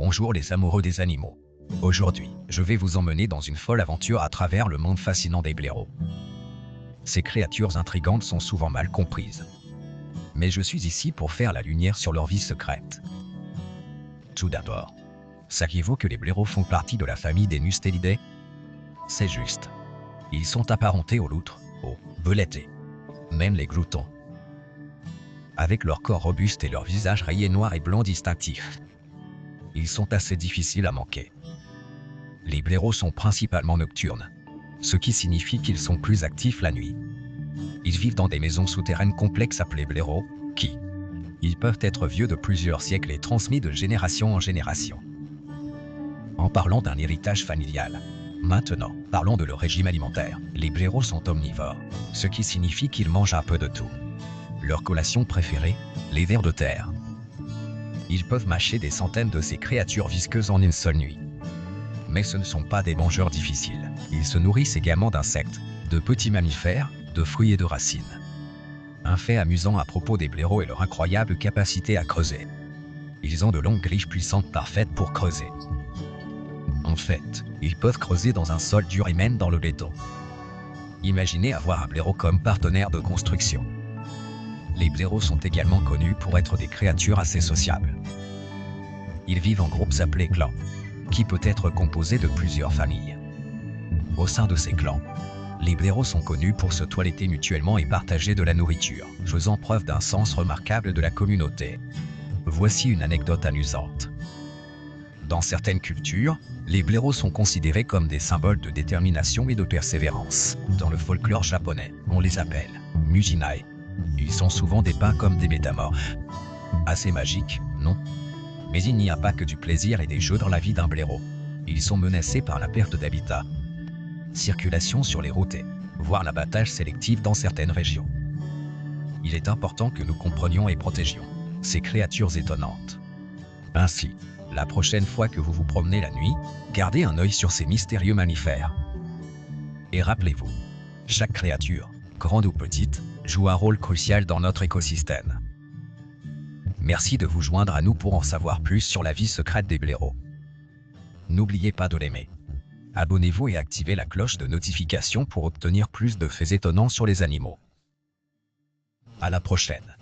Bonjour les amoureux des animaux. Aujourd'hui, je vais vous emmener dans une folle aventure à travers le monde fascinant des blaireaux. Ces créatures intrigantes sont souvent mal comprises. Mais je suis ici pour faire la lumière sur leur vie secrète. Tout d'abord, saviez-vous que les blaireaux font partie de la famille des Mustelidae? C'est juste. Ils sont apparentés aux loutres, aux belettes, même les gloutons. Avec leur corps robuste et leur visage rayé noir et blanc distinctif, ils sont assez difficiles à manquer. Les blaireaux sont principalement nocturnes, ce qui signifie qu'ils sont plus actifs la nuit. Ils vivent dans des maisons souterraines complexes appelées blaireaux, qui, ils peuvent être vieux de plusieurs siècles et transmis de génération en génération. En parlant d'un héritage familial, maintenant, parlons de leur régime alimentaire. Les blaireaux sont omnivores, ce qui signifie qu'ils mangent un peu de tout. Leur collation préférée, les vers de terre. Ils peuvent mâcher des centaines de ces créatures visqueuses en une seule nuit. Mais ce ne sont pas des mangeurs difficiles. Ils se nourrissent également d'insectes, de petits mammifères, de fruits et de racines. Un fait amusant à propos des blaireaux est leur incroyable capacité à creuser. Ils ont de longues griffes puissantes parfaites pour creuser. En fait, ils peuvent creuser dans un sol dur et même dans le béton. Imaginez avoir un blaireau comme partenaire de construction. Les blaireaux sont également connus pour être des créatures assez sociables. Ils vivent en groupes appelés clans, qui peut être composé de plusieurs familles. Au sein de ces clans, les blaireaux sont connus pour se toiletter mutuellement et partager de la nourriture, faisant preuve d'un sens remarquable de la communauté. Voici une anecdote amusante. Dans certaines cultures, les blaireaux sont considérés comme des symboles de détermination et de persévérance. Dans le folklore japonais, on les appelle Mujinai. Ils sont souvent dépeints comme des métamorphes. Assez magiques, non? Mais il n'y a pas que du plaisir et des jeux dans la vie d'un blaireau. Ils sont menacés par la perte d'habitat, circulation sur les routes et, voire l'abattage sélectif dans certaines régions. Il est important que nous comprenions et protégions ces créatures étonnantes. Ainsi, la prochaine fois que vous vous promenez la nuit, gardez un œil sur ces mystérieux mammifères. Et rappelez-vous, chaque créature, grande ou petite, joue un rôle crucial dans notre écosystème. Merci de vous joindre à nous pour en savoir plus sur la vie secrète des blaireaux. N'oubliez pas de l'aimer. Abonnez-vous et activez la cloche de notification pour obtenir plus de faits étonnants sur les animaux. À la prochaine.